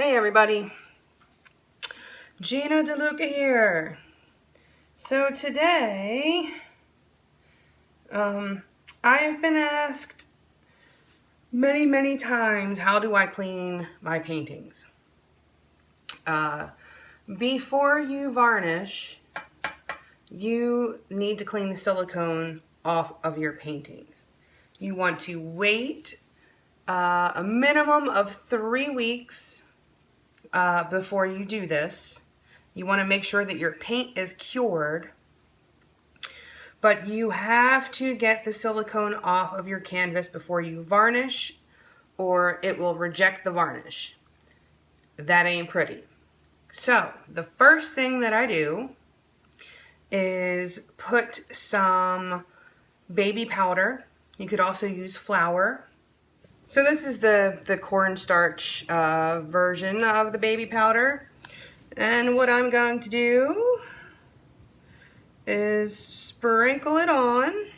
Hey everybody, Gina DeLuca here. So today, I have been asked many times, how do I clean my paintings? Before you varnish, you need to clean the silicone off of your paintings. You want to wait a minimum of 3 weeks before you do this. You want to make sure that your paint is cured, but you have to get the silicone off of your canvas before you varnish, or it will reject the varnish. That ain't pretty. So the first thing that I do is put some baby powder. You could also use flour. So this is the cornstarch version of the baby powder. And what I'm going to do is sprinkle it on.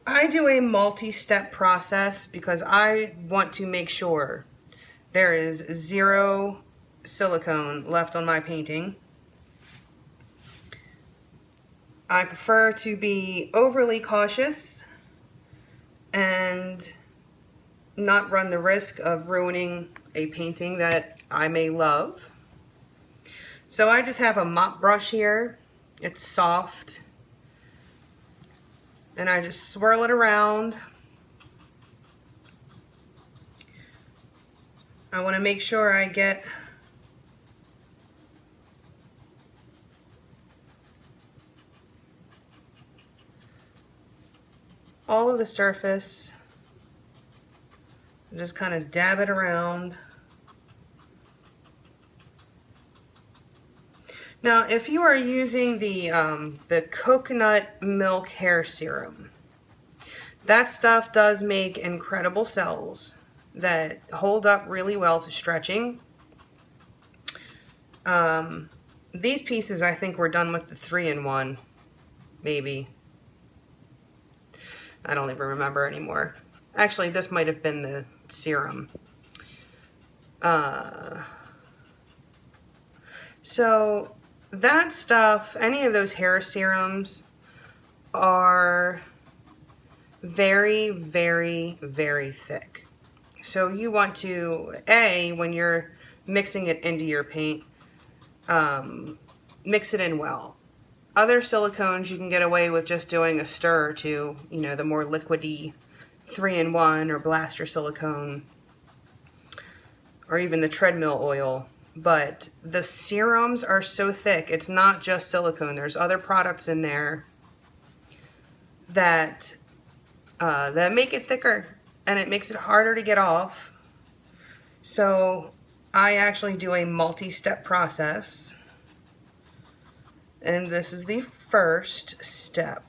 I do a multi-step process because I want to make sure there is zero silicone left on my painting. I prefer to be overly cautious and not run the risk of ruining a painting that I may love. So I just have a mop brush here. It's soft. And I just swirl it around. I want to make sure I get all of the surface. Just kind of dab it around. Now, if you are using the coconut milk hair serum, that stuff does make incredible cells that hold up really well to stretching. These pieces, I think, were done with the 3-in-1, maybe. I don't even remember anymore. Actually, this might have been the serum. So that stuff, any of those hair serums are very thick. So you want to, when you're mixing it into your paint, mix it in well. Other silicones you can get away with just doing a stir or two, the more liquidy 3-in-1 or blaster silicone, or even the treadmill oil. But the serums are so thick, it's not just silicone. There's other products in there that make it thicker, and it makes it harder to get off. So I actually do a multi-step process, and this is the first step,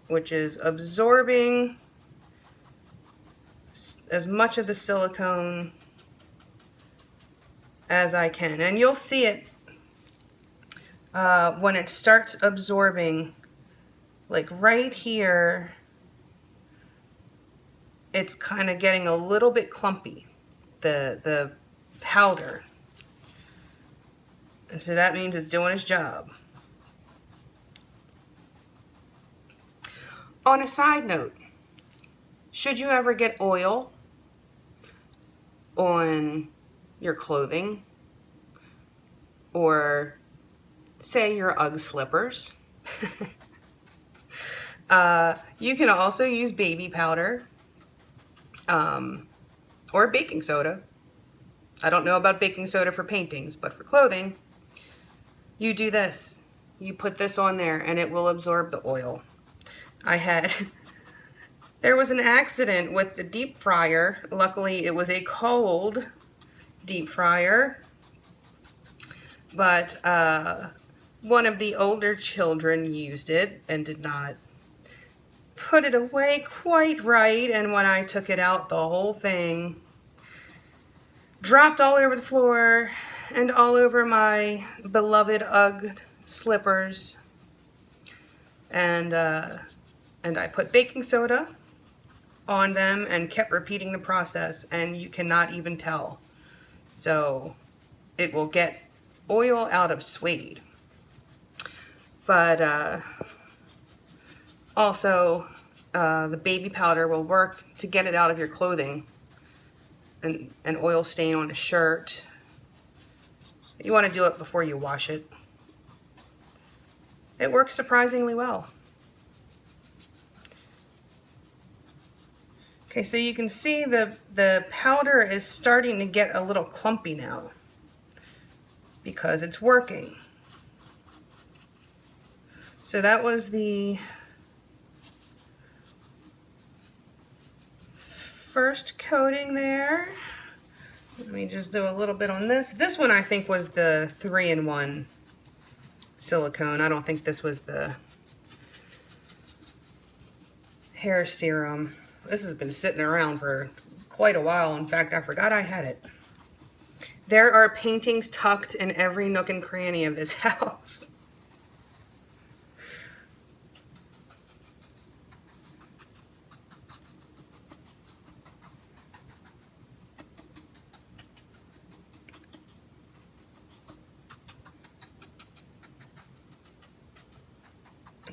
which is absorbing as much of the silicone as I can. And you'll see it when it starts absorbing, like right here, it's kind of getting a little bit clumpy, the powder. And so that means it's doing its job. On a side note, should you ever get oil on your clothing, or say your UGG slippers, you can also use baby powder or baking soda. I don't know about baking soda for paintings, but for clothing, you do this. You put this on there and it will absorb the oil. There was an accident with the deep fryer. Luckily, it was a cold deep fryer, but one of the older children used it and did not put it away quite right, and when I took it out, the whole thing dropped all over the floor and all over my beloved UGG slippers. And I put baking soda on them and kept repeating the process, and you cannot even tell. So it will get oil out of suede. But also the baby powder will work to get it out of your clothing. An oil stain on a shirt. You want to do it before you wash it. It works surprisingly well. Okay, so you can see the powder is starting to get a little clumpy now because it's working. So that was the first coating there. Let me just do a little bit on this. This one I think was the 3-in-1 silicone. I don't think this was the hair serum. This has been sitting around for quite a while. In fact, I forgot I had it. There are paintings tucked in every nook and cranny of this house.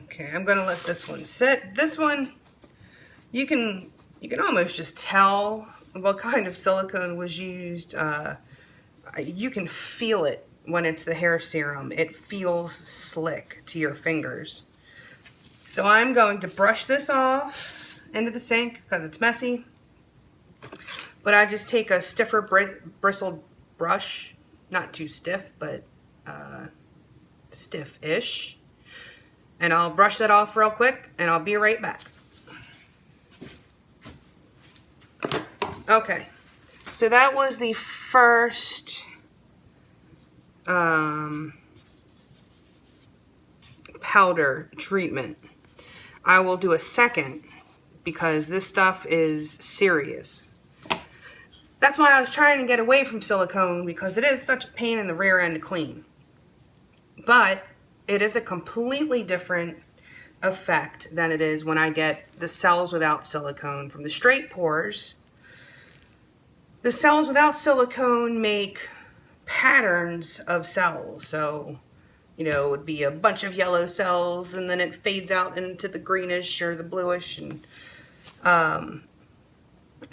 Okay, I'm gonna let this one sit. This one, you can almost just tell what kind of silicone was used. You can feel it when it's the hair serum. It feels slick to your fingers. So I'm going to brush this off into the sink because it's messy. But I just take a stiffer bristled brush, not too stiff, but stiff-ish. And I'll brush that off real quick, and I'll be right back. Okay, so that was the first powder treatment. I will do a second because this stuff is serious. That's why I was trying to get away from silicone, because it is such a pain in the rear end to clean. But it is a completely different effect than it is when I get the cells without silicone from the straight pores. The cells without silicone make patterns of cells. So, you know, it would be a bunch of yellow cells and then it fades out into the greenish or the bluish. And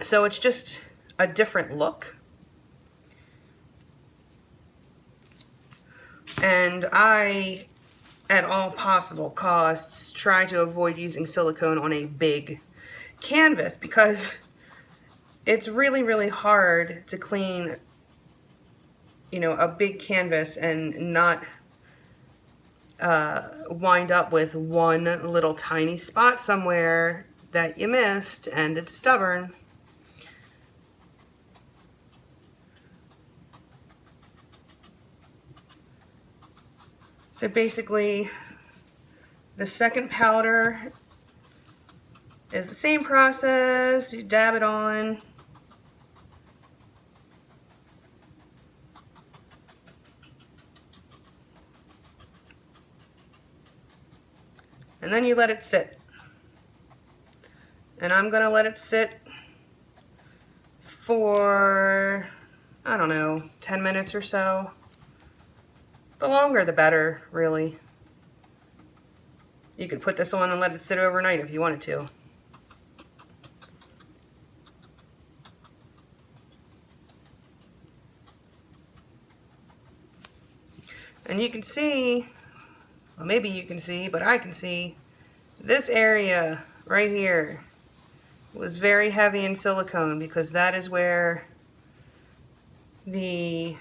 so it's just a different look. And I, at all possible costs, try to avoid using silicone on a big canvas because it's really, really hard to clean, you know, a big canvas and not wind up with one little tiny spot somewhere that you missed and it's stubborn. So basically, the second powder is the same process. You dab it on. And then you let it sit. And I'm gonna let it sit for, I don't know, 10 minutes or so. The longer the better, really. You could put this on and let it sit overnight if you wanted to. And you can see, well, maybe you can see, but I can see, this area right here was very heavy in silicone because that is where the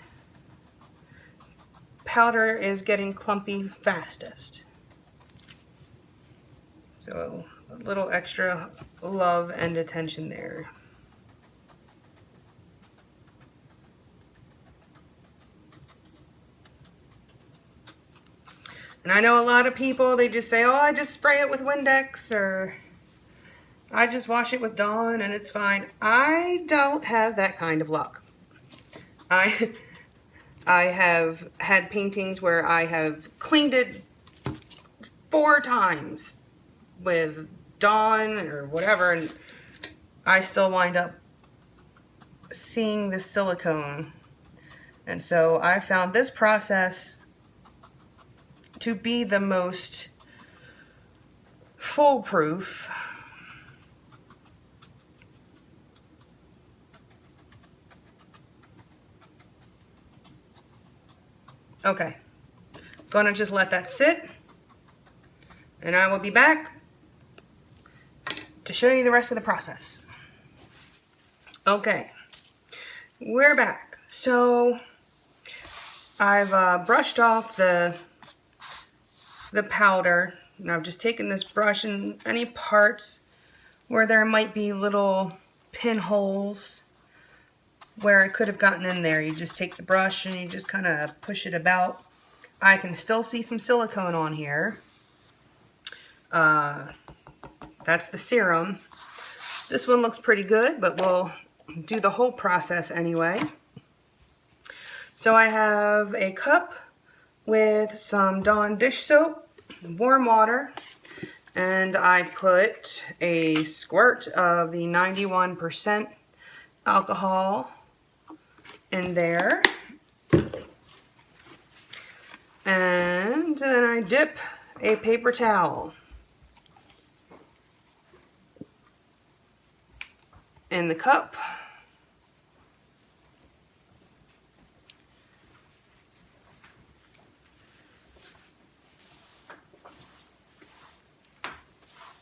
powder is getting clumpy fastest. So a little extra love and attention there. And I know a lot of people, they just say, oh, I just spray it with Windex, or I just wash it with Dawn and it's fine. I don't have that kind of luck. I have had paintings where I have cleaned it 4 times with Dawn or whatever, and I still wind up seeing the silicone. And so I found this process to be the most foolproof. Okay, gonna just let that sit, and I will be back to show you the rest of the process. Okay, we're back. So I've brushed off the powder, and I've just taken this brush, and any parts where there might be little pinholes where it could have gotten in there, you just take the brush and you just kind of push it about. I can still see some silicone on here. That's the serum. This one looks pretty good, but we'll do the whole process anyway. So I have a cup with some Dawn dish soap, warm water, and I put a squirt of the 91% alcohol in there. And then I dip a paper towel in the cup.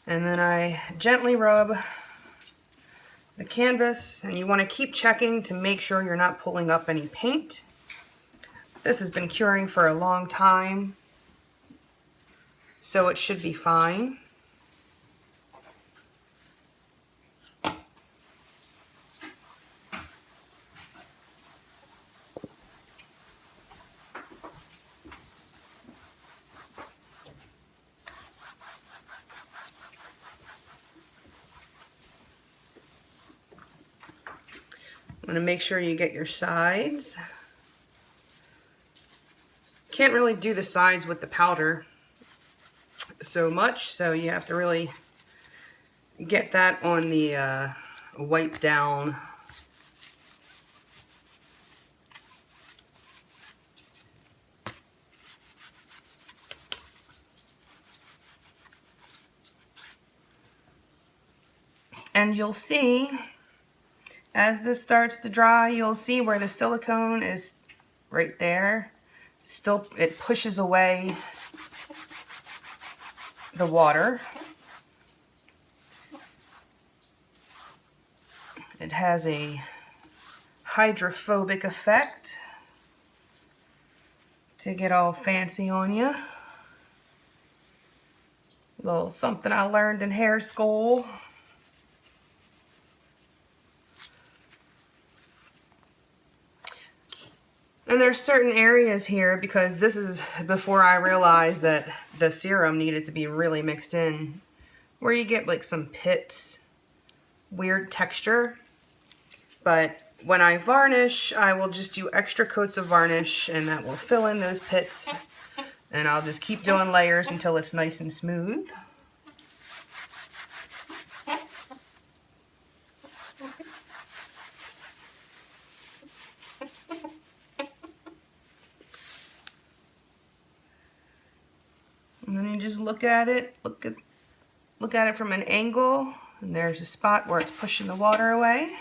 And then I gently rub the canvas, and you want to keep checking to make sure you're not pulling up any paint. This has been curing for a long time, so it should be fine. I'm going to make sure you get your sides. Can't really do the sides with the powder so much, so you have to really get that on the wipe down. And you'll see, as this starts to dry, you'll see where the silicone is right there. Still, it pushes away the water. It has a hydrophobic effect to get all fancy on you. A little something I learned in hair school. And there's certain areas here, because this is before I realized that the serum needed to be really mixed in, where you get like some pits, weird texture. But when I varnish, I will just do extra coats of varnish, and that will fill in those pits. And I'll just keep doing layers until it's nice and smooth. And then you just look at it, look at it from an angle, and there's a spot where it's pushing the water away.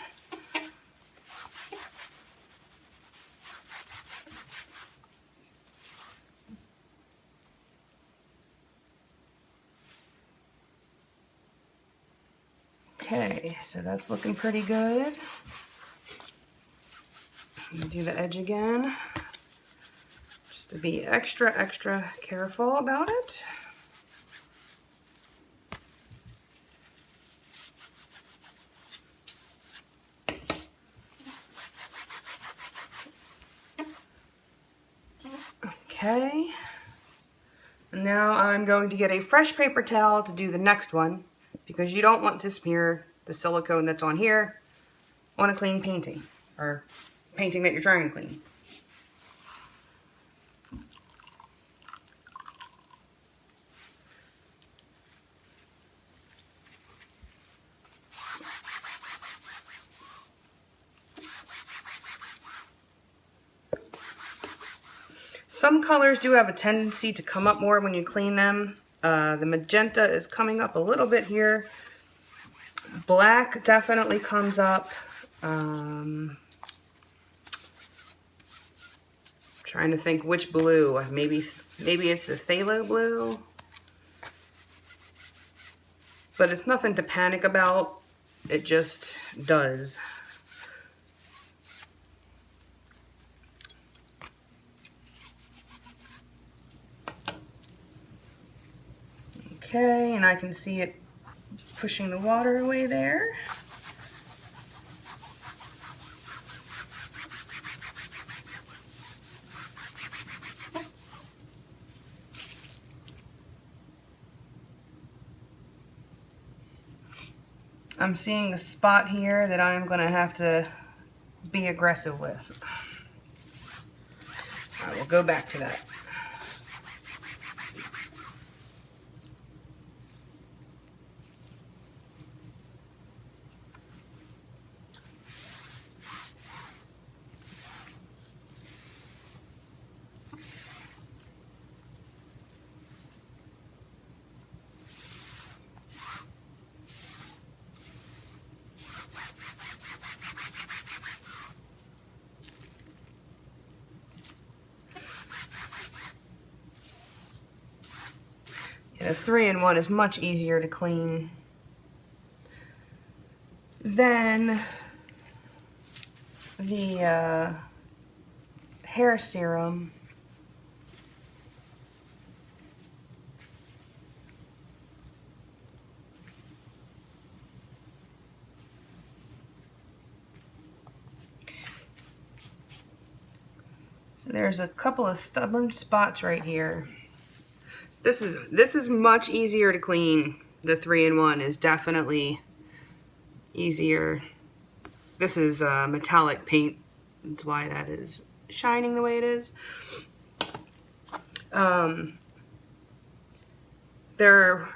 Okay, so that's looking pretty good. Do the edge again, just to be extra careful about it. Okay, and now I'm going to get a fresh paper towel to do the next one, because you don't want to smear the silicone that's on here on a clean painting, or painting that you're trying to clean. some colors do have a tendency to come up more when you clean them. The magenta is coming up a little bit here. Black definitely comes up. Trying to think which blue. Maybe it's the phthalo blue. But it's nothing to panic about. It just does. Okay, and I can see it pushing the water away there. I'm seeing the spot here that I'm going to have to be aggressive with. I will go back to that. The 3-in-1 is much easier to clean than the hair serum. So there's a couple of stubborn spots right here. This is much easier to clean. The 3-in-1 is definitely easier. This is metallic paint. That's why that is shining the way it is. There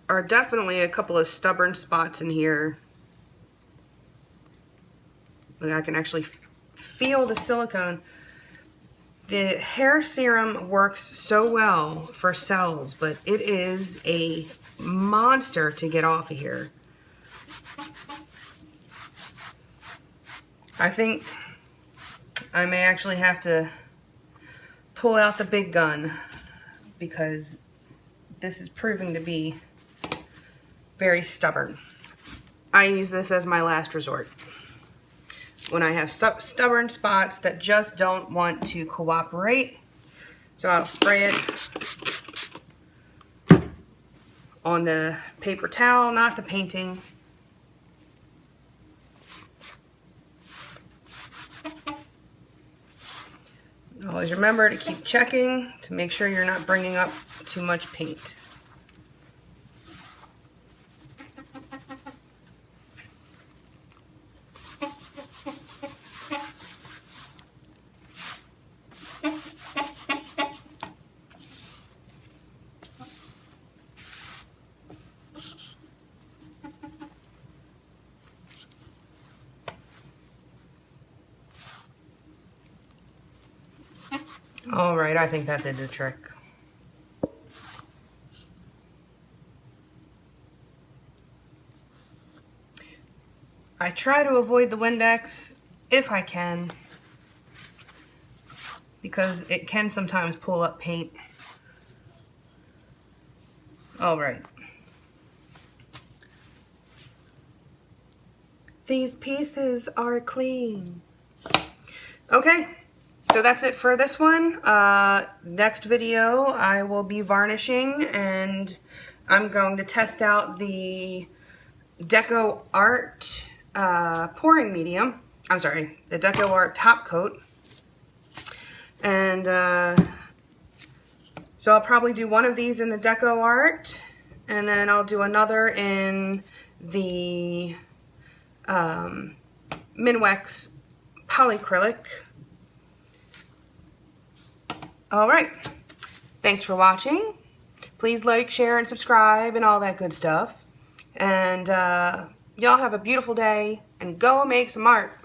are definitely a couple of stubborn spots in here. Like I can actually feel the silicone. The hair serum works so well for cells, but it is a monster to get off of here. I think I may actually have to pull out the big gun because this is proving to be very stubborn. I use this as my last resort. When I have stubborn spots that just don't want to cooperate. So I'll spray it on the paper towel, not the painting. Always remember to keep checking to make sure you're not bringing up too much paint. All right, I think that did the trick. I try to avoid the Windex if I can, because it can sometimes pull up paint. All right. These pieces are clean. Okay. So that's it for this one. Next video I will be varnishing, and I'm going to test out the Deco Art pouring medium. I'm sorry, the Deco Art top coat. And so I'll probably do one of these in the Deco Art, and then I'll do another in the Minwax Polyacrylic. All right, thanks for watching. Please like, share, and subscribe, and all that good stuff. And y'all have a beautiful day, and go make some art.